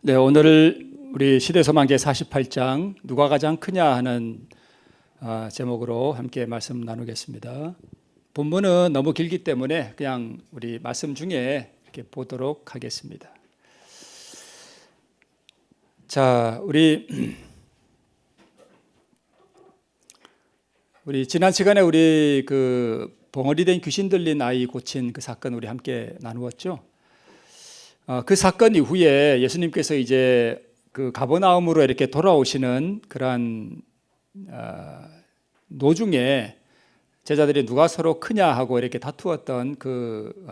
네, 오늘 우리 시대소망제 48장 누가 가장 크냐 하는 제목으로 함께 말씀 나누겠습니다. 본문은 너무 길기 때문에 그냥 우리 말씀 중에 이렇게 보도록 하겠습니다. 자, 우리 지난 시간에 우리 그 봉어리 된 귀신 들린 아이 고친 그 사건 우리 함께 나누었죠. 그 사건 이후에 예수님께서 이제 그 가버나움으로 이렇게 돌아오시는 그러한 노중에 제자들이 누가 서로 크냐 하고 이렇게 다투었던 그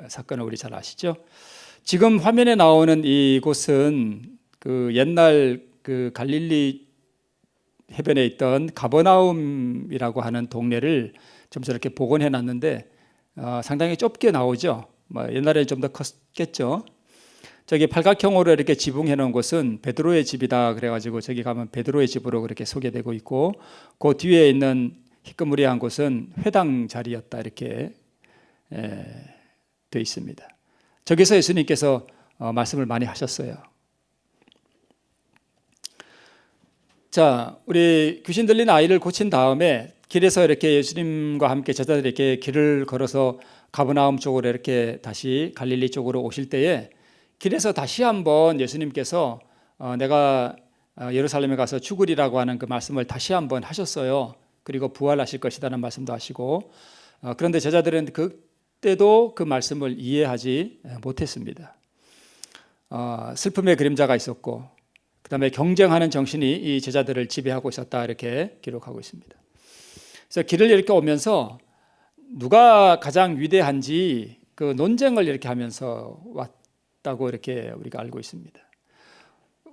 사건을 우리 잘 아시죠? 지금 화면에 나오는 이곳은 그 옛날 그 갈릴리 해변에 있던 가버나움이라고 하는 동네를 좀 저렇게 복원해 놨는데 상당히 좁게 나오죠. 옛날에는 좀 더 컸겠죠. 저기 팔각형으로 이렇게 지붕해 놓은 곳은 베드로의 집이다 그래가지고 저기 가면 베드로의 집으로 그렇게 소개되고 있고, 그 뒤에 있는 희끄무리한 곳은 회당 자리였다 이렇게 되어 있습니다. 저기서 예수님께서 말씀을 많이 하셨어요. 자, 우리 귀신 들린 아이를 고친 다음에 길에서 이렇게 예수님과 함께 제자들이 이렇게 길을 걸어서 가버나움 쪽으로 이렇게 다시 갈릴리 쪽으로 오실 때에 길에서 다시 한번 예수님께서 내가 예루살렘에 가서 죽으리라고 하는 그 말씀을 다시 한번 하셨어요. 그리고 부활하실 것이라는 말씀도 하시고, 그런데 제자들은 그때도 그 말씀을 이해하지 못했습니다. 슬픔의 그림자가 있었고, 그 다음에 경쟁하는 정신이 이 제자들을 지배하고 있었다 이렇게 기록하고 있습니다. 그래서 길을 이렇게 오면서 누가 가장 위대한지 그 논쟁을 이렇게 하면서 왔다고 이렇게 우리가 알고 있습니다.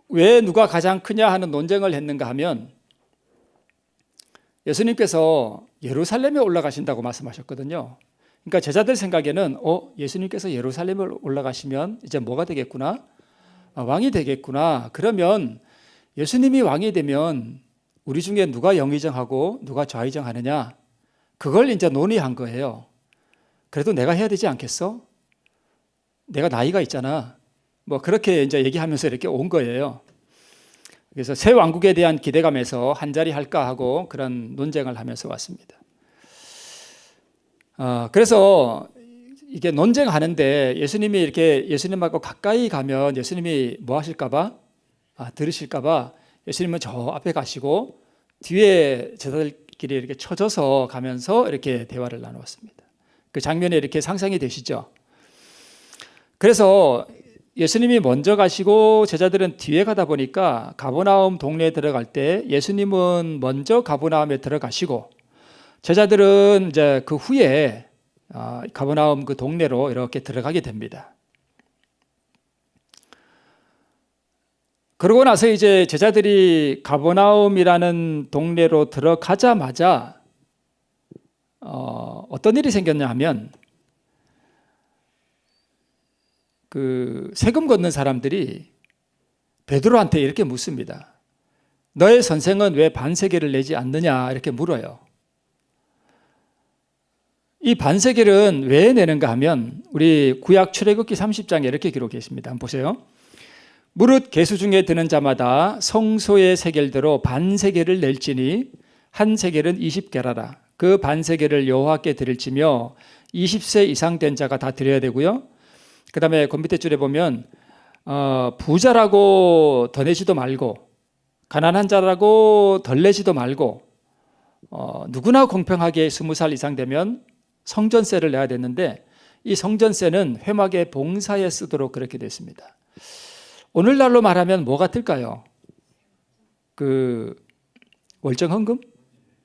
왜 누가 가장 크냐 하는 논쟁을 했는가 하면 예수님께서 예루살렘에 올라가신다고 말씀하셨거든요. 그러니까 제자들 생각에는 예수님께서 예루살렘에 올라가시면 이제 뭐가 되겠구나? 왕이 되겠구나. 그러면 예수님이 왕이 되면 우리 중에 누가 영의정하고 누가 좌의정하느냐? 그걸 이제 논의한 거예요. 그래도 내가 해야 되지 않겠어? 내가 나이가 있잖아. 뭐 그렇게 이제 얘기하면서 이렇게 온 거예요. 그래서 새 왕국에 대한 기대감에서 한 자리 할까 하고 그런 논쟁을 하면서 왔습니다. 그래서 이게 논쟁하는데 예수님이 이렇게 예수님하고 가까이 가면 예수님이 뭐 하실까봐? 들으실까봐 예수님은 저 앞에 가시고 뒤에 제자들끼리 이렇게 쳐져서 가면서 이렇게 대화를 나누었습니다. 그 장면이 이렇게 상상이 되시죠? 그래서 예수님이 먼저 가시고 제자들은 뒤에 가다 보니까 가버나움 동네에 들어갈 때 예수님은 먼저 가버나움에 들어가시고 제자들은 이제 그 후에 가버나움 그 동네로 이렇게 들어가게 됩니다. 그러고 나서 이제 제자들이 가버나움이라는 동네로 들어가자마자 어떤 일이 생겼냐 하면 그 세금 걷는 사람들이 베드로한테 이렇게 묻습니다. 너의 선생은 왜 반세겔을 내지 않느냐 이렇게 물어요. 이 반세겔은 왜 내는가 하면 우리 구약 출애굽기 30장에 이렇게 기록해 있습니다. 한번 보세요. 무릇 계수 중에 드는 자마다 성소의 세겔대로 반세겔을 낼지니 한 세겔은 20게라라. 그 반세겔을 여호와께 드릴지며 20세 이상 된 자가 다 드려야 되고요. 그 다음에 그 밑에 줄에 보면 부자라고 더 내지도 말고 가난한 자라고 덜 내지도 말고 누구나 공평하게 20살 이상 되면 성전세를 내야 되는데 이 성전세는 회막의 봉사에 쓰도록 그렇게 됐습니다. 오늘날로 말하면 뭐 같을까요? 그 월정 헌금?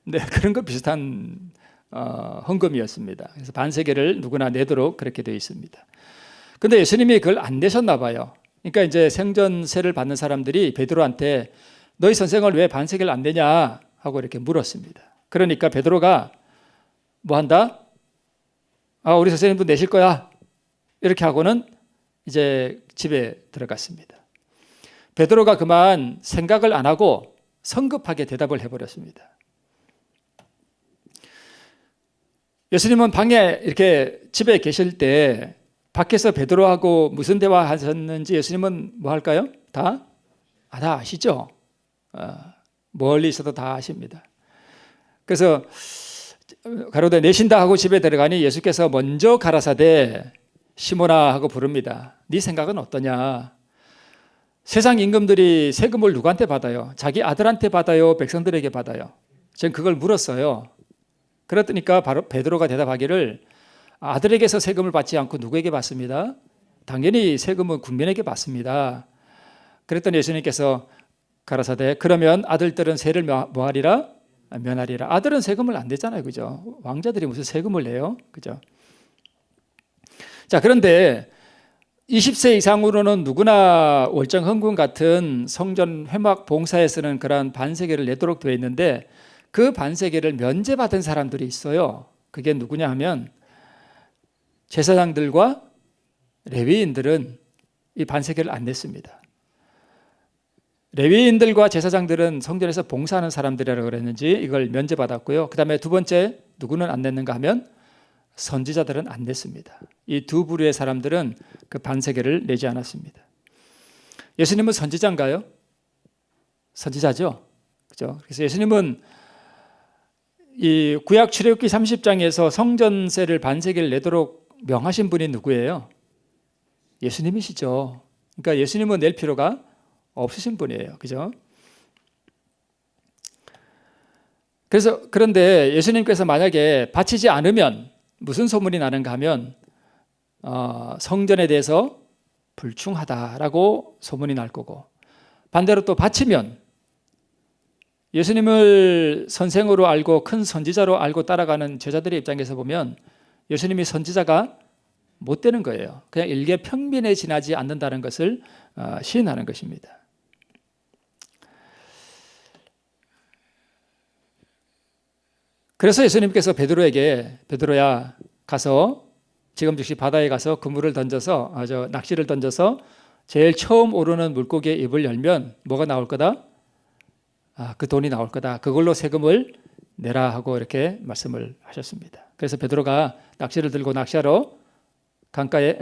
네, 그런 거 비슷한 헌금이었습니다. 그래서 반세겔을 누구나 내도록 그렇게 되어 있습니다. 근데 예수님이 그걸 안 내셨나 봐요. 그러니까 이제 생전세를 받는 사람들이 베드로한테 너희 선생을 왜 반세겔 안 내냐 하고 이렇게 물었습니다. 그러니까 베드로가 뭐 한다? 우리 선생님도 내실 거야. 이렇게 하고는 이제 집에 들어갔습니다. 베드로가 그만 생각을 안 하고 성급하게 대답을 해버렸습니다. 예수님은 방에 이렇게 집에 계실 때 밖에서 베드로하고 무슨 대화하셨는지 예수님은 뭐 할까요? 다 아시죠? 멀리 있어도 다 아십니다. 그래서 가로되 내신다 하고 집에 들어가니 예수께서 먼저 가라사대 시몬아 하고 부릅니다. 네 생각은 어떠냐? 세상 임금들이 세금을 누구한테 받아요? 자기 아들한테 받아요? 백성들에게 받아요? 저는 그걸 물었어요. 그랬더니까 바로 베드로가 대답하기를 아들에게서 세금을 받지 않고 누구에게 받습니다? 당연히 세금은 국민에게 받습니다. 그랬더니 예수님께서 가라사대 그러면 아들들은 세를 뭐하리라? 면하리라. 아들은 세금을 안 내잖아요. 그죠? 왕자들이 무슨 세금을 내요? 그죠? 자, 그런데 20세 이상으로는 누구나 월정헌금 같은 성전 회막 봉사에 쓰는 그러한 반세계를 내도록 되어 있는데 그 반세계를 면제받은 사람들이 있어요. 그게 누구냐 하면 제사장들과 레위인들은 이 반세계를 안 냈습니다. 레위인들과 제사장들은 성전에서 봉사하는 사람들이라고 그랬는지 이걸 면제받았고요. 그 다음에 두 번째 누구는 안 냈는가 하면 선지자들은 안 냈습니다. 이 두 부류의 사람들은 그 반세계를 내지 않았습니다. 예수님은 선지자인가요? 선지자죠. 그죠? 그래서 예수님은 이 구약 출애굽기 30장에서 성전세를 반세계를 내도록 명하신 분이 누구예요? 예수님이시죠. 그러니까 예수님은 낼 필요가 없으신 분이에요. 그죠? 그런데 예수님께서 만약에 바치지 않으면 무슨 소문이 나는가 하면 성전에 대해서 불충하다라고 소문이 날 거고, 반대로 또 바치면 예수님을 선생으로 알고 큰 선지자로 알고 따라가는 제자들의 입장에서 보면 예수님이 선지자가 못 되는 거예요. 그냥 일개 평민에 지나지 않는다는 것을 시인하는 것입니다. 그래서 예수님께서 베드로에게 베드로야 가서 지금 즉시 바다에 가서 그물을 던져서 낚시를 던져서 제일 처음 오르는 물고기의 입을 열면 뭐가 나올 거다? 그 돈이 나올 거다. 그걸로 세금을 내라 하고 이렇게 말씀을 하셨습니다. 그래서 베드로가 낚시를 들고 낚시하러 강가에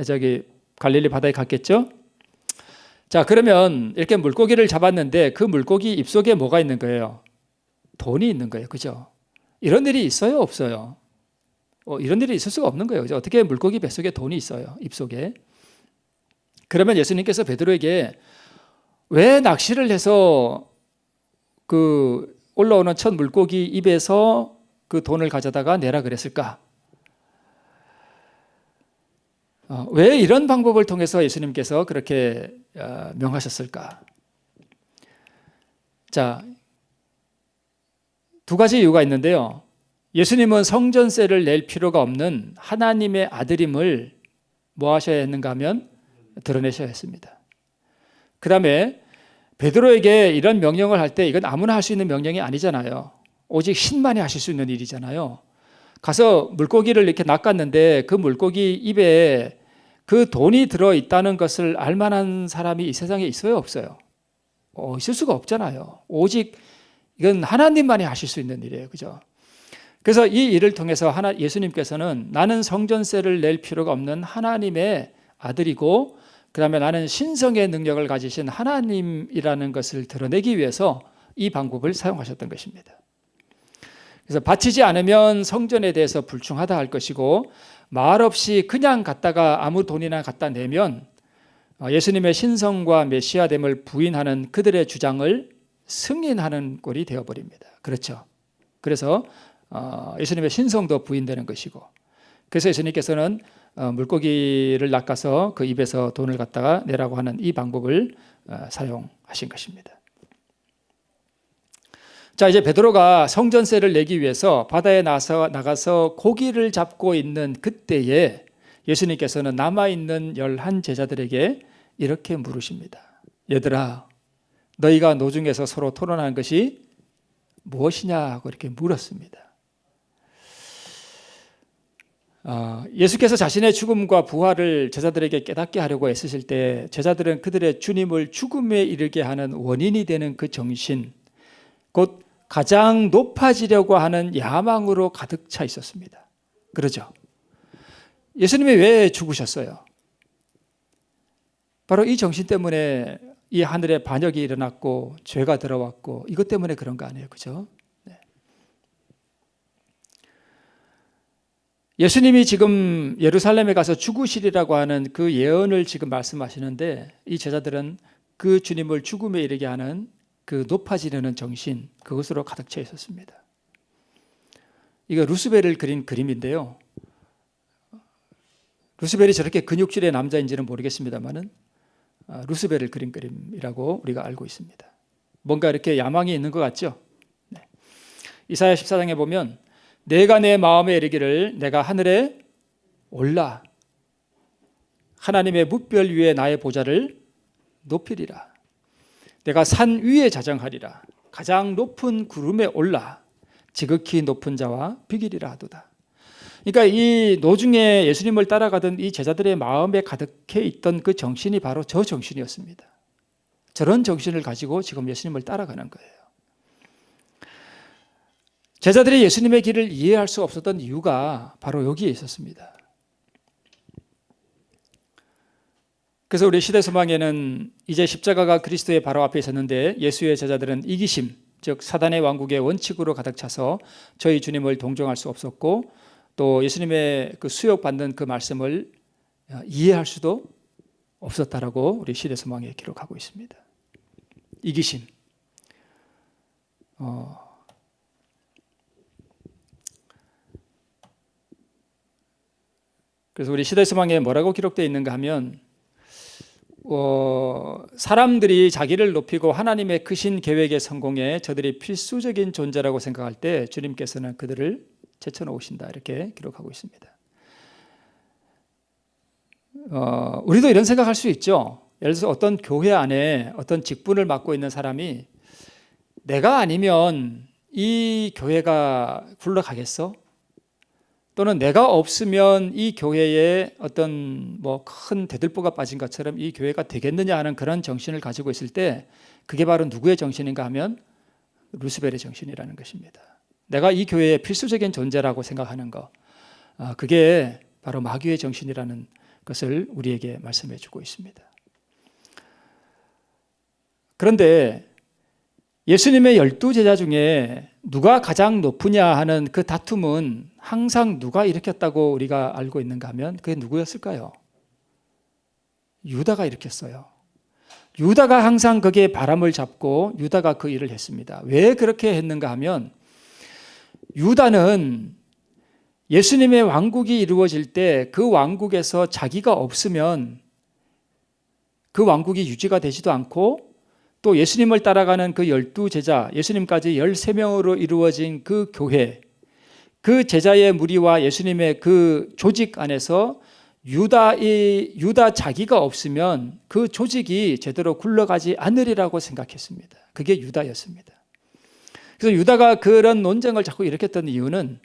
갈릴리 바다에 갔겠죠. 자, 그러면 이렇게 물고기를 잡았는데 그 물고기 입속에 뭐가 있는 거예요? 돈이 있는 거예요. 그죠? 이런 일이 있어요? 없어요? 이런 일이 있을 수가 없는 거예요. 그죠? 어떻게 물고기 뱃속에 돈이 있어요? 입속에. 그러면 예수님께서 베드로에게 왜 낚시를 해서 그 올라오는 첫 물고기 입에서 그 돈을 가져다가 내라 그랬을까? 왜 이런 방법을 통해서 예수님께서 그렇게 명하셨을까? 자, 두 가지 이유가 있는데요. 예수님은 성전세를 낼 필요가 없는 하나님의 아들임을 뭐 하셔야 했는가 하면 드러내셔야 했습니다. 그 다음에 베드로에게 이런 명령을 할 때 이건 아무나 할 수 있는 명령이 아니잖아요. 오직 신만이 하실 수 있는 일이잖아요. 가서 물고기를 이렇게 낚았는데 그 물고기 입에 그 돈이 들어있다는 것을 알만한 사람이 이 세상에 있어요? 없어요? 있을 수가 없잖아요. 오직 이건 하나님만이 하실 수 있는 일이에요. 그죠? 그래서 이 일을 통해서 예수님께서는 나는 성전세를 낼 필요가 없는 하나님의 아들이고 그 다음에 나는 신성의 능력을 가지신 하나님이라는 것을 드러내기 위해서 이 방법을 사용하셨던 것입니다. 그래서 바치지 않으면 성전에 대해서 불충하다 할 것이고 말없이 그냥 갖다가 아무 돈이나 갖다 내면 예수님의 신성과 메시아됨을 부인하는 그들의 주장을 승인하는 꼴이 되어버립니다. 그렇죠. 그래서 예수님의 신성도 부인되는 것이고, 그래서 예수님께서는 물고기를 낚아서 그 입에서 돈을 갖다가 내라고 하는 이 방법을 사용하신 것입니다. 자, 이제 베드로가 성전세를 내기 위해서 바다에 나가서 고기를 잡고 있는 그때에 예수님께서는 남아있는 11 제자들에게 이렇게 물으십니다. 얘들아, 너희가 노중에서 서로 토론하는 것이 무엇이냐 하고 이렇게 물었습니다. 예수께서 자신의 죽음과 부활을 제자들에게 깨닫게 하려고 애쓰실 때 제자들은 그들의 주님을 죽음에 이르게 하는 원인이 되는 그 정신, 곧 가장 높아지려고 하는 야망으로 가득 차 있었습니다. 그러죠? 예수님이 왜 죽으셨어요? 바로 이 정신 때문에 이 하늘에 반역이 일어났고 죄가 들어왔고 이것 때문에 그런 거 아니에요, 그죠? 네. 예수님이 지금 예루살렘에 가서 죽으시리라고 하는 그 예언을 지금 말씀하시는데 이 제자들은 그 주님을 죽음에 이르게 하는 그 높아지려는 정신, 그것으로 가득 차 있었습니다. 이거 루스벨을 그린 그림인데요. 루스벨이 저렇게 근육질의 남자인지는 모르겠습니다만은 루스벨을 그린 그림이라고 우리가 알고 있습니다. 뭔가 이렇게 야망이 있는 것 같죠? 네. 이사야 14장에 보면 내가 내 마음에 이르기를 내가 하늘에 올라 하나님의 뭇별 위에 나의 보좌를 높이리라. 내가 산 위에 자정하리라. 가장 높은 구름에 올라 지극히 높은 자와 비기리라 하도다. 그러니까 이 노중에 예수님을 따라가던 이 제자들의 마음에 가득해 있던 그 정신이 바로 저 정신이었습니다. 저런 정신을 가지고 지금 예수님을 따라가는 거예요. 제자들이 예수님의 길을 이해할 수 없었던 이유가 바로 여기에 있었습니다. 그래서 우리 시대소망에는 이제 십자가가 그리스도의 바로 앞에 있었는데 예수의 제자들은 이기심, 즉 사단의 왕국의 원칙으로 가득 차서 저희 주님을 동정할 수 없었고 또 예수님의 그 수욕받는 그 말씀을 이해할 수도 없었다라고 우리 시대소망에 기록하고 있습니다. 이기심. 그래서 우리 시대소망에 뭐라고 기록되어 있는가 하면 사람들이 자기를 높이고 하나님의 크신 계획의 성공에 저들이 필수적인 존재라고 생각할 때 주님께서는 그들을 제쳐놓으신다 이렇게 기록하고 있습니다. 우리도 이런 생각할 수 있죠. 예를 들어서 어떤 교회 안에 어떤 직분을 맡고 있는 사람이 내가 아니면 이 교회가 굴러가겠어? 또는 내가 없으면 이 교회에 어떤 뭐 큰 대들보가 빠진 것처럼 이 교회가 되겠느냐 하는 그런 정신을 가지고 있을 때 그게 바로 누구의 정신인가 하면 루스벨의 정신이라는 것입니다. 내가 이 교회의 필수적인 존재라고 생각하는 것, 그게 바로 마귀의 정신이라는 것을 우리에게 말씀해 주고 있습니다. 그런데 예수님의 12제자 중에 누가 가장 높으냐 하는 그 다툼은 항상 누가 일으켰다고 우리가 알고 있는가 하면 그게 누구였을까요? 유다가 일으켰어요. 유다가 항상 거기에 바람을 잡고 유다가 그 일을 했습니다. 왜 그렇게 했는가 하면 유다는 예수님의 왕국이 이루어질 때 그 왕국에서 자기가 없으면 그 왕국이 유지가 되지도 않고 또 예수님을 따라가는 그 12제자, 예수님까지 13명으로 이루어진 그 교회, 그 제자의 무리와 예수님의 그 조직 안에서 유다 자기가 없으면 그 조직이 제대로 굴러가지 않으리라고 생각했습니다. 그게 유다였습니다. 그래서 유다가 그런 논쟁을 자꾸 일으켰던 이유는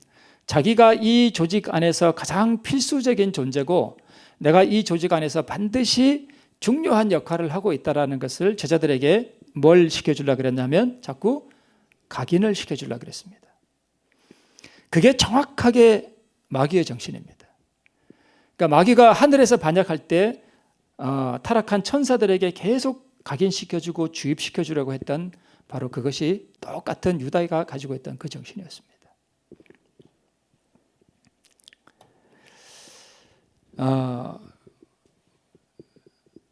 자기가 이 조직 안에서 가장 필수적인 존재고 내가 이 조직 안에서 반드시 중요한 역할을 하고 있다는 것을 제자들에게 뭘 시켜주려고 그랬냐면 자꾸 각인을 시켜주려고 그랬습니다. 그게 정확하게 마귀의 정신입니다. 그러니까 마귀가 하늘에서 반역할 때 타락한 천사들에게 계속 각인시켜주고 주입시켜주려고 했던 바로 그것이 똑같은 유다가 가지고 있던 그 정신이었습니다.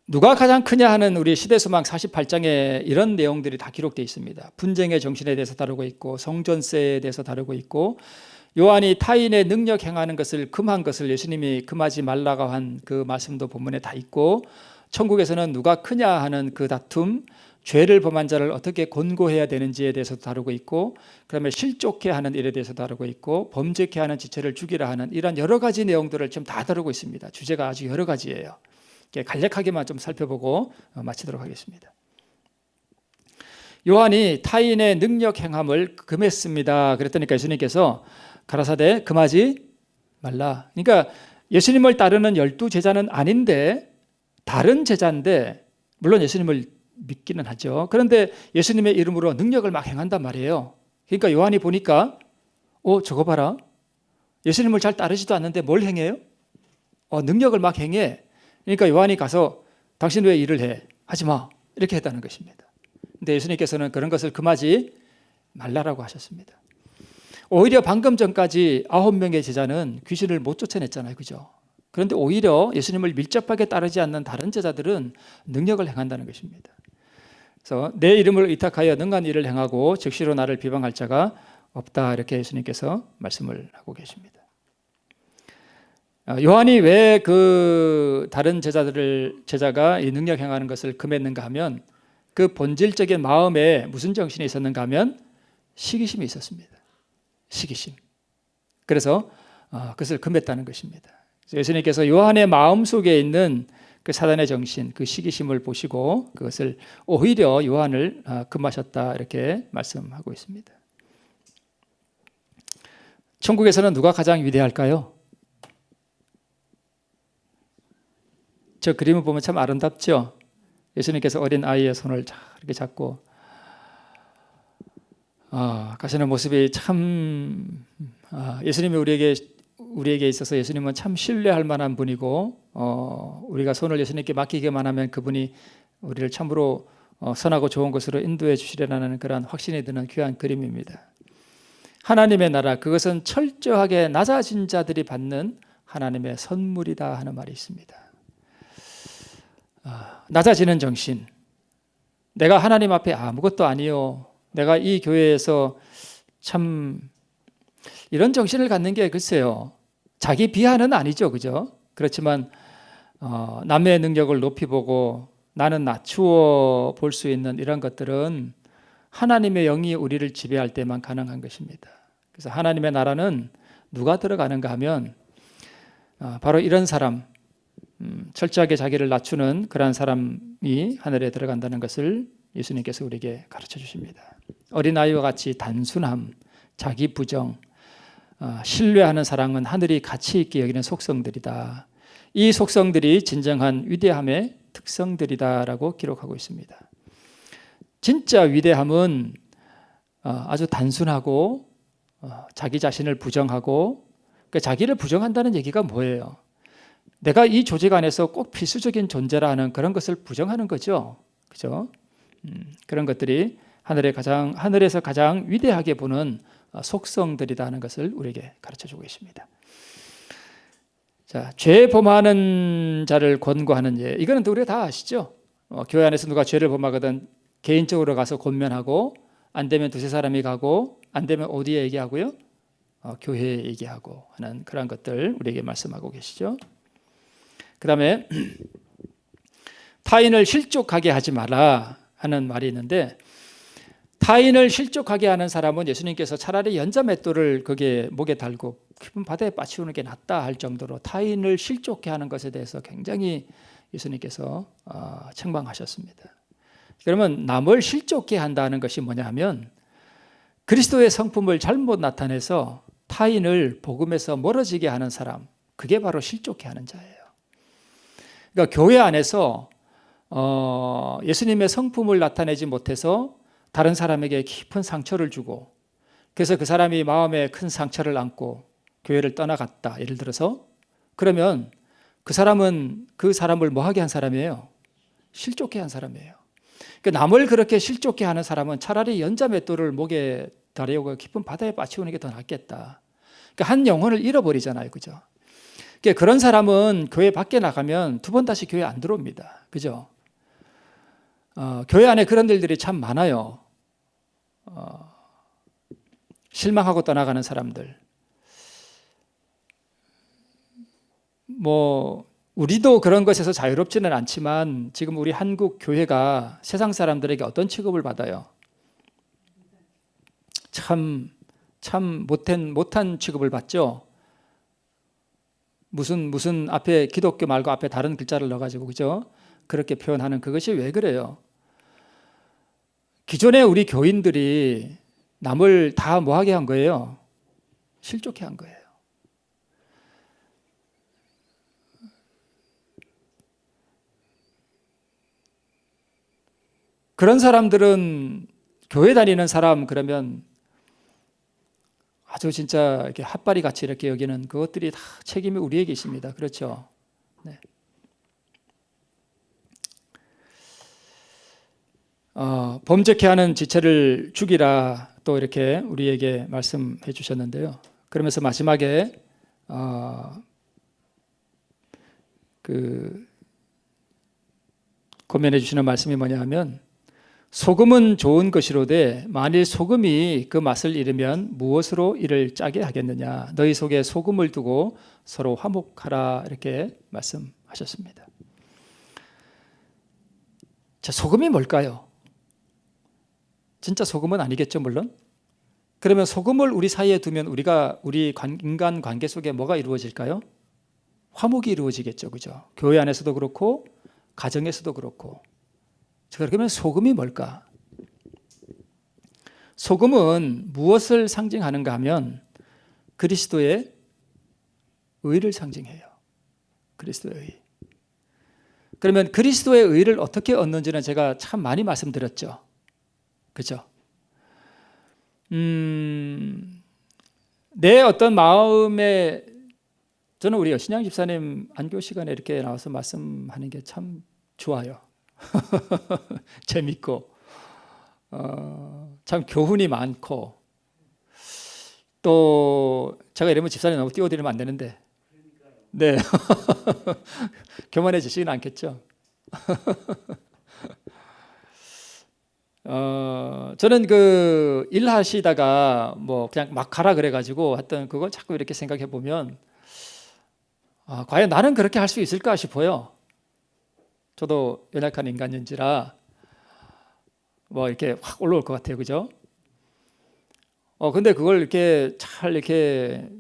누가 가장 크냐 하는 우리 시대소망 48장에 이런 내용들이 다 기록되어 있습니다. 분쟁의 정신에 대해서 다루고 있고 성전세에 대해서 다루고 있고 요한이 타인의 능력 행하는 것을 금한 것을 예수님이 금하지 말라고 한 그 말씀도 본문에 다 있고 천국에서는 누가 크냐 하는 그 다툼, 죄를 범한 자를 어떻게 권고해야 되는지에 대해서도 다루고 있고 그다음에 실족해 하는 일에 대해서 다루고 있고 범죄케 하는 지체를 죽이라 하는 이런 여러 가지 내용들을 지금 다 다루고 있습니다. 주제가 아주 여러 가지예요. 간략하게만 좀 살펴보고 마치도록 하겠습니다. 요한이 타인의 능력 행함을 금했습니다. 그랬더니 예수님께서 가라사대 금하지 말라. 그러니까 예수님을 따르는 12제자는 아닌데 다른 제자인데 물론 예수님을 믿기는 하죠. 그런데 예수님의 이름으로 능력을 막 행한단 말이에요. 그러니까 요한이 보니까 저거 봐라. 예수님을 잘 따르지도 않는데 뭘 행해요? 능력을 막 행해. 그러니까 요한이 가서 당신 왜 일을 해? 하지 마. 이렇게 했다는 것입니다. 근데 예수님께서는 그런 것을 금하지 말라라고 하셨습니다. 오히려 방금 전까지 9명의 제자는 귀신을 못 쫓아냈잖아요. 그죠? 그런데 오히려 예수님을 밀접하게 따르지 않는 다른 제자들은 능력을 행한다는 것입니다. 그래서 내 이름을 의탁하여 능한 일을 행하고 즉시로 나를 비방할 자가 없다. 이렇게 예수님께서 말씀을 하고 계십니다. 요한이 왜 그 다른 제자가 이 능력 행하는 것을 금했는가 하면 그 본질적인 마음에 무슨 정신이 있었는가 하면 시기심이 있었습니다. 시기심. 그래서 그것을 금했다는 것입니다. 예수님께서 요한의 마음 속에 있는 그 사단의 정신, 그 시기심을 보시고 그것을 오히려 요한을 금하셨다 이렇게 말씀하고 있습니다. 천국에서는 누가 가장 위대할까요? 저 그림을 보면 참 아름답죠? 예수님께서 어린 아이의 손을 이렇게 잡고 가시는 모습이 참 예수님이 우리에게 있어서 예수님은 참 신뢰할 만한 분이고 우리가 손을 예수님께 맡기기만 하면 그분이 우리를 참으로 선하고 좋은 것으로 인도해 주시리라는 그런 확신이 드는 귀한 그림입니다. 하나님의 나라, 그것은 철저하게 낮아진 자들이 받는 하나님의 선물이다 하는 말이 있습니다. 낮아지는 정신, 내가 하나님 앞에 아무것도 아니요, 내가 이 교회에서 참 이런 정신을 갖는 게 글쎄요, 자기 비하는 아니죠, 그죠? 그렇지만 남의 능력을 높이 보고 나는 낮추어 볼 수 있는 이런 것들은 하나님의 영이 우리를 지배할 때만 가능한 것입니다. 그래서 하나님의 나라는 누가 들어가는가 하면 바로 이런 사람, 철저하게 자기를 낮추는 그러한 사람이 하늘에 들어간다는 것을 예수님께서 우리에게 가르쳐 주십니다. 어린아이와 같이 단순함, 자기 부정, 신뢰하는 사랑은 하늘이 가치 있게 여기는 속성들이다. 이 속성들이 진정한 위대함의 특성들이다라고 기록하고 있습니다. 진짜 위대함은 아주 단순하고 자기 자신을 부정하고, 그러니까 자기를 부정한다는 얘기가 뭐예요? 내가 이 조직 안에서 꼭 필수적인 존재라 하는 그런 것을 부정하는 거죠. 그죠? 그런 것들이 하늘에서 가장 위대하게 보는 속성들이다 하는 것을 우리에게 가르쳐 주고 계십니다. 자, 죄 범하는 자를 권고하는 예. 이거는 또 우리가 다 아시죠? 교회 안에서 누가 죄를 범하거든 개인적으로 가서 권면하고, 안 되면 두세 사람이 가고, 안 되면 어디에 얘기하고요? 교회에 얘기하고 하는 그런 것들 우리에게 말씀하고 계시죠. 그 다음에 타인을 실족하게 하지 마라 하는 말이 있는데, 타인을 실족하게 하는 사람은 예수님께서 차라리 연자맷돌을 거기에 목에 달고 깊은 바다에 빠치우는 게 낫다 할 정도로 타인을 실족해 하는 것에 대해서 굉장히 예수님께서 책망하셨습니다. 그러면 남을 실족해 한다는 것이 뭐냐 하면 그리스도의 성품을 잘못 나타내서 타인을 복음에서 멀어지게 하는 사람, 그게 바로 실족해 하는 자예요. 그러니까 교회 안에서 예수님의 성품을 나타내지 못해서 다른 사람에게 깊은 상처를 주고, 그래서 그 사람이 마음에 큰 상처를 안고 교회를 떠나갔다, 예를 들어서, 그러면 그 사람은 그 사람을 뭐하게 한 사람이에요? 실족해 한 사람이에요. 그러니까 남을 그렇게 실족해 하는 사람은 차라리 연자맷돌을 목에 달여오고 깊은 바다에 빠치우는 게 더 낫겠다. 그러니까 한 영혼을 잃어버리잖아요, 그죠? 그러니까 그런 사람은 교회 밖에 나가면 두 번 다시 교회 안 들어옵니다, 그죠? 교회 안에 그런 일들이 참 많아요. 실망하고 떠나가는 사람들. 우리도 그런 것에서 자유롭지는 않지만 지금 우리 한국 교회가 세상 사람들에게 어떤 취급을 받아요? 참 못한 취급을 받죠. 무슨 앞에 기독교 말고 앞에 다른 글자를 넣어가지고, 그죠? 그렇게 표현하는 그것이 왜 그래요? 기존에 우리 교인들이 남을 다 뭐하게 한 거예요? 실족해 한 거예요. 그런 사람들은 교회 다니는 사람 그러면 아주 진짜 이렇게 핫바리 같이 이렇게 여기는 그것들이 다 책임이 우리에게 있습니다. 그렇죠? 네. 범죄케 하는 지체를 죽이라 또 이렇게 우리에게 말씀해 주셨는데요. 그러면서 마지막에 고면해 주시는 말씀이 뭐냐 하면 소금은 좋은 것이로되 만일 소금이 그 맛을 잃으면 무엇으로 이를 짜게 하겠느냐. 너희 속에 소금을 두고 서로 화목하라 이렇게 말씀하셨습니다. 자, 소금이 뭘까요? 진짜 소금은 아니겠죠, 물론. 그러면 소금을 우리 사이에 두면 우리 인간 관계 속에 뭐가 이루어질까요? 화목이 이루어지겠죠, 그죠? 교회 안에서도 그렇고 가정에서도 그렇고. 그러면 소금이 뭘까? 소금은 무엇을 상징하는가 하면 그리스도의 의를 상징해요. 그리스도의 의. 그러면 그리스도의 의를 어떻게 얻는지는 제가 참 많이 말씀드렸죠. 그죠? 내 어떤 마음에 저는 우리 여신양 집사님 안교 시간에 이렇게 나와서 말씀하는 게 참 좋아요. 재밌고 참 교훈이 많고 또 제가 이러면 집사님 너무 띄워드리면 안 되는데 네 교만해지시진 않겠죠. 저는 그 일하시다가 뭐 그냥 막 가라 그래가지고 했던 그걸 자꾸 이렇게 생각해 보면 과연 나는 그렇게 할 수 있을까 싶어요. 저도 연약한 인간인지라 뭐 이렇게 확 올라올 것 같아요, 그죠? 근데 그걸 이렇게 잘 이렇게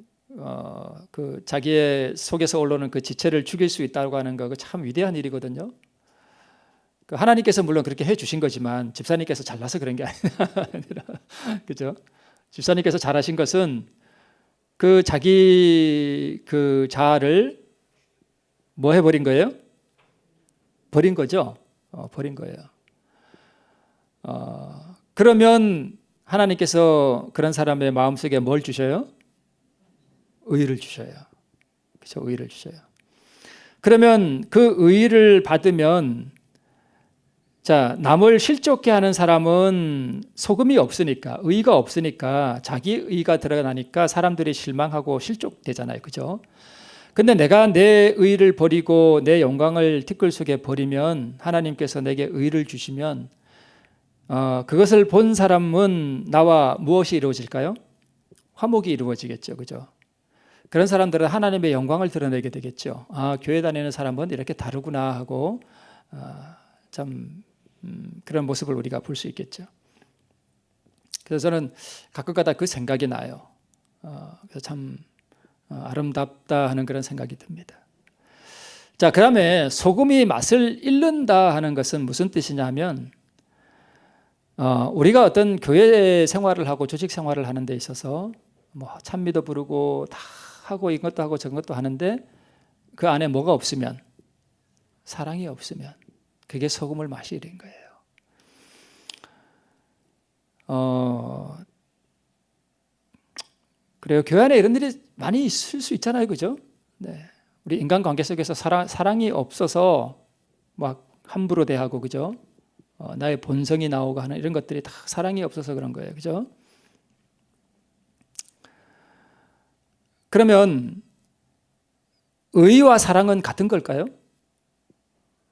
그 자기의 속에서 올라오는 그 지체를 죽일 수 있다고 하는 거 참 위대한 일이거든요. 그 하나님께서 물론 그렇게 해주신 거지만 집사님께서 잘나서 그런 게 아니라 그죠? 집사님께서 잘하신 것은 그 자기 그 자아를 뭐 해버린 거예요? 버린 거죠. 버린 거예요. 그러면 하나님께서 그런 사람의 마음속에 뭘 주셔요? 의를 주셔요. 그렇죠? 의를 주셔요. 그러면 그 의를 받으면 자, 남을 실족케 하는 사람은 소금이 없으니까, 의가 없으니까 자기 의가 들어가니까 사람들이 실망하고 실족되잖아요. 그죠? 근데 내가 내 의를 버리고 내 영광을 티끌 속에 버리면 하나님께서 내게 의를 주시면 그것을 본 사람은 나와 무엇이 이루어질까요? 화목이 이루어지겠죠. 그죠? 그런 사람들은 하나님의 영광을 드러내게 되겠죠. 교회 다니는 사람은 이렇게 다르구나 하고 참 그런 모습을 우리가 볼 수 있겠죠. 그래서 저는 가끔가다 그 생각이 나요. 그래서 참 아름답다 하는 그런 생각이 듭니다. 자, 그다음에 소금이 맛을 잃는다 하는 것은 무슨 뜻이냐면 우리가 어떤 교회 생활을 하고 조직 생활을 하는 데 있어서 뭐 찬미도 부르고 다 하고 이것도 하고 저것도 하는데 그 안에 뭐가 없으면 사랑이 없으면 그게 소금을 맛이 잃은 거예요. 그래요. 교회 안에 이런 일이 많이 있을 수 있잖아요, 그죠? 네. 우리 인간 관계 속에서 사랑이 없어서 막 함부로 대하고, 그죠? 나의 본성이 나오고 하는 이런 것들이 다 사랑이 없어서 그런 거예요, 그죠? 그러면 의와 사랑은 같은 걸까요?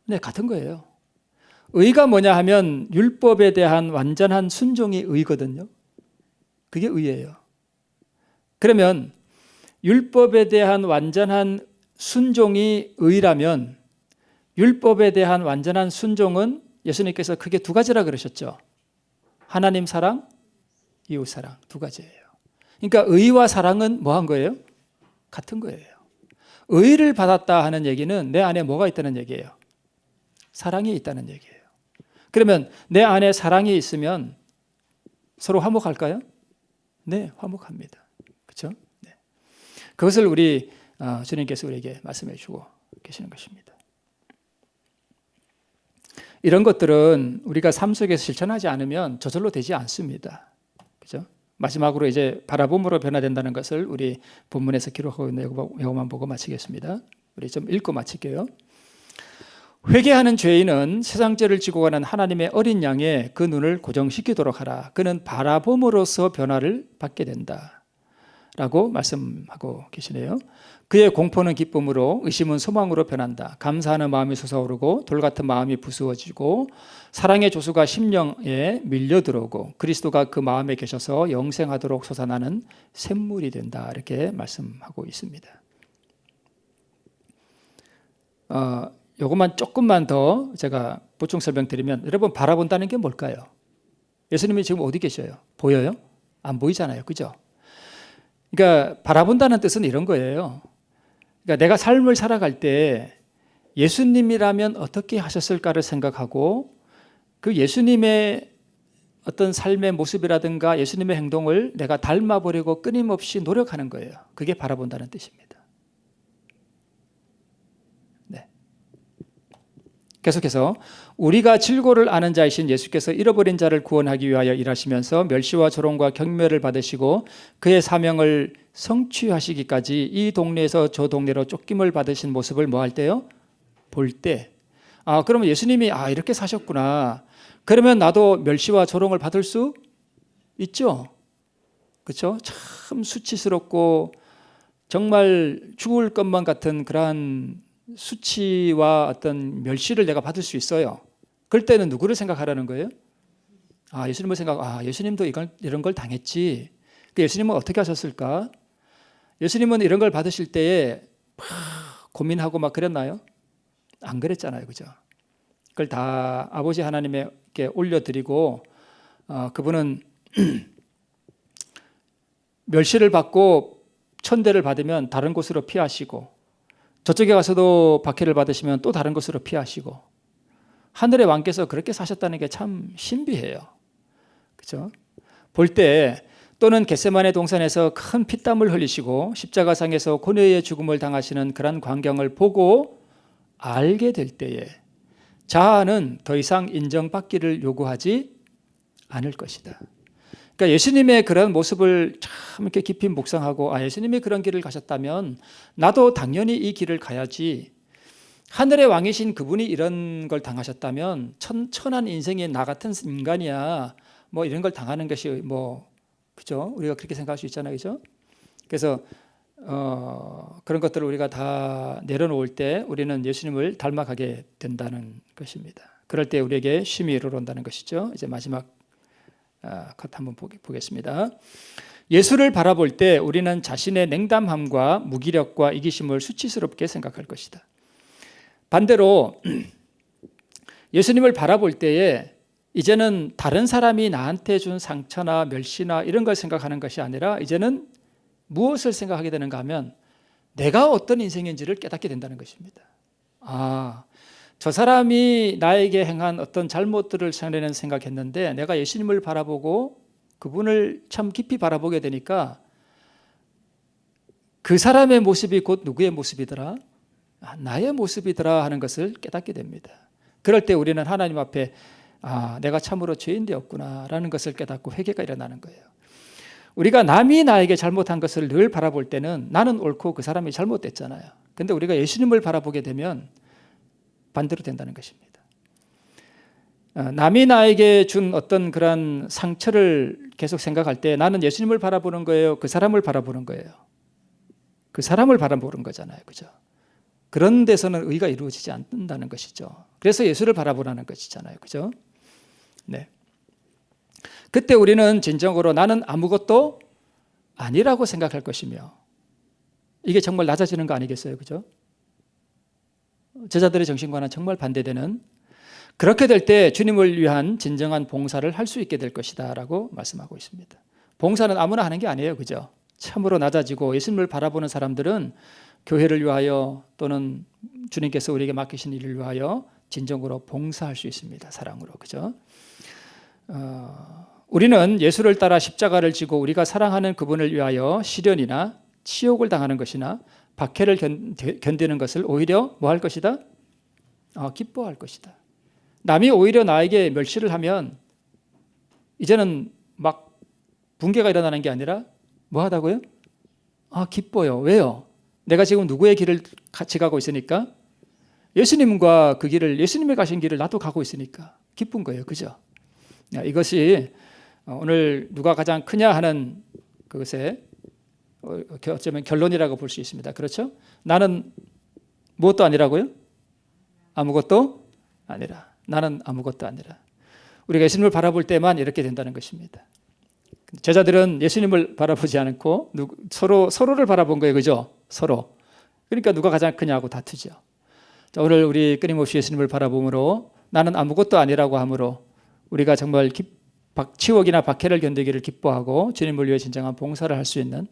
네, 같은 거예요. 의가 뭐냐 하면 율법에 대한 완전한 순종이 의거든요. 그게 의예요. 그러면 율법에 대한 완전한 순종이 의라면 율법에 대한 완전한 순종은 예수님께서 크게 두 가지라 그러셨죠. 하나님 사랑, 이웃 사랑 두 가지예요. 그러니까 의와 사랑은 뭐 한 거예요? 같은 거예요. 의를 받았다 하는 얘기는 내 안에 뭐가 있다는 얘기예요? 사랑이 있다는 얘기예요. 그러면 내 안에 사랑이 있으면 서로 화목할까요? 네, 화목합니다. 그렇죠? 네. 그것을 우리 주님께서 우리에게 말씀해 주고 계시는 것입니다. 이런 것들은 우리가 삶 속에서 실천하지 않으면 저절로 되지 않습니다. 그렇죠? 마지막으로 이제 바라봄으로 변화된다는 것을 우리 본문에서 기록하고 있는 요것만 보고 마치겠습니다. 우리 좀 읽고 마칠게요. 회개하는 죄인은 세상죄를 지고 가는 하나님의 어린 양에 그 눈을 고정시키도록 하라. 그는 바라봄으로써 변화를 받게 된다 라고 말씀하고 계시네요. 그의 공포는 기쁨으로, 의심은 소망으로 변한다. 감사하는 마음이 솟아오르고 돌같은 마음이 부수어지고 사랑의 조수가 심령에 밀려들어오고 그리스도가 그 마음에 계셔서 영생하도록 솟아나는 샘물이 된다. 이렇게 말씀하고 있습니다. 이것만 조금만 더 제가 보충 설명드리면, 여러분 바라본다는 게 뭘까요? 예수님이 지금 어디 계셔요? 보여요? 안 보이잖아요. 그죠? 그러니까 바라본다는 뜻은 이런 거예요. 그러니까 내가 삶을 살아갈 때 예수님이라면 어떻게 하셨을까를 생각하고 그 예수님의 어떤 삶의 모습이라든가 예수님의 행동을 내가 닮아보려고 끊임없이 노력하는 거예요. 그게 바라본다는 뜻입니다. 네. 계속해서 우리가 질고를 아는 자이신 예수께서 잃어버린 자를 구원하기 위하여 일하시면서 멸시와 조롱과 경멸을 받으시고 그의 사명을 성취하시기까지 이 동네에서 저 동네로 쫓김을 받으신 모습을 뭐 할 때요? 볼 때. 그러면 예수님이 이렇게 사셨구나. 그러면 나도 멸시와 조롱을 받을 수 있죠. 그렇죠? 참 수치스럽고 정말 죽을 것만 같은 그러한 수치와 어떤 멸시를 내가 받을 수 있어요. 그럴 때는 누구를 생각하라는 거예요? 예수님을 예수님도 이런 걸 당했지. 예수님은 어떻게 하셨을까? 예수님은 이런 걸 받으실 때에 막 고민하고 막 그랬나요? 안 그랬잖아요. 그죠? 그걸 다 아버지 하나님께 올려드리고 그분은 멸시를 받고 천대를 받으면 다른 곳으로 피하시고 저쪽에 가서도 박해를 받으시면 또 다른 곳으로 피하시고 하늘의 왕께서 그렇게 사셨다는 게 참 신비해요. 그렇죠? 볼 때 또는 겟세마네 동산에서 큰 피땀을 흘리시고 십자가상에서 고뇌의 죽음을 당하시는 그런 광경을 보고 알게 될 때에 자아는 더 이상 인정받기를 요구하지 않을 것이다. 그러니까 예수님의 그런 모습을 참 이렇게 깊이 묵상하고 예수님이 그런 길을 가셨다면 나도 당연히 이 길을 가야지. 하늘의 왕이신 그분이 이런 걸 당하셨다면 천한 인생의 나 같은 인간이야 뭐 이런 걸 당하는 것이 그죠? 우리가 그렇게 생각할 수 있잖아요. 그죠? 그래서 그런 것들을 우리가 다 내려놓을 때 우리는 예수님을 닮아가게 된다는 것입니다. 그럴 때 우리에게 쉼이 이르러온다는 것이죠. 이제 마지막 컷 한번 보겠습니다. 예수를 바라볼 때 우리는 자신의 냉담함과 무기력과 이기심을 수치스럽게 생각할 것이다. 반대로 예수님을 바라볼 때에 이제는 다른 사람이 나한테 준 상처나 멸시나 이런 걸 생각하는 것이 아니라 이제는 무엇을 생각하게 되는가 하면 내가 어떤 인생인지를 깨닫게 된다는 것입니다. 저 사람이 나에게 행한 어떤 잘못들을 전에는 생각했는데 내가 예수님을 바라보고 그분을 참 깊이 바라보게 되니까 그 사람의 모습이 곧 누구의 모습이더라? 나의 모습이더라 하는 것을 깨닫게 됩니다. 그럴 때 우리는 하나님 앞에 내가 참으로 죄인 되었구나라는 것을 깨닫고 회개가 일어나는 거예요. 우리가 남이 나에게 잘못한 것을 늘 바라볼 때는 나는 옳고 그 사람이 잘못됐잖아요. 그런데 우리가 예수님을 바라보게 되면 반대로 된다는 것입니다. 남이 나에게 준 어떤 그런 상처를 계속 생각할 때 나는 예수님을 바라보는 거예요? 그 사람을 바라보는 거예요? 그 사람을 바라보는 거잖아요. 그죠? 그런 데서는 의가 이루어지지 않는다는 것이죠. 그래서 예수를 바라보라는 것이잖아요. 그죠? 네. 그때 우리는 진정으로 나는 아무것도 아니라고 생각할 것이며 이게 정말 낮아지는 거 아니겠어요? 그죠? 제자들의 정신과는 정말 반대되는 그렇게 될 때 주님을 위한 진정한 봉사를 할 수 있게 될 것이다 라고 말씀하고 있습니다. 봉사는 아무나 하는 게 아니에요. 그죠? 참으로 낮아지고 예수님을 바라보는 사람들은 교회를 위하여 또는 주님께서 우리에게 맡기신 일을 위하여 진정으로 봉사할 수 있습니다. 사랑으로. 그죠? 우리는 예수를 따라 십자가를 지고 우리가 사랑하는 그분을 위하여 시련이나 치욕을 당하는 것이나 박해를 견디는 것을 오히려 뭐 할 것이다? 기뻐할 것이다. 남이 오히려 나에게 멸시를 하면 이제는 막 붕괴가 일어나는 게 아니라 뭐 하다고요? 기뻐요. 왜요? 내가 지금 누구의 길을 같이 가고 있으니까 예수님과 그 길을, 예수님이 가신 길을 나도 가고 있으니까 기쁜 거예요. 그죠? 이것이 오늘 누가 가장 크냐 하는 그것의 어쩌면 결론이라고 볼 수 있습니다. 그렇죠? 나는 무엇도 아니라고요? 아무것도 아니라. 나는 아무것도 아니라. 우리가 예수님을 바라볼 때만 이렇게 된다는 것입니다. 제자들은 예수님을 바라보지 않고 서로를 바라본 거예요. 그죠? 서로. 그러니까 누가 가장 크냐고 다투죠. 자, 오늘 우리 끊임없이 예수님을 바라봄으로 나는 아무것도 아니라고 함으로 우리가 정말 치욕이나 박해를 견디기를 기뻐하고 주님을 위해 진정한 봉사를 할 수 있는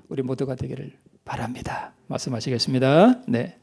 우리 모두가 되기를 바랍니다. 말씀하시겠습니다. 네.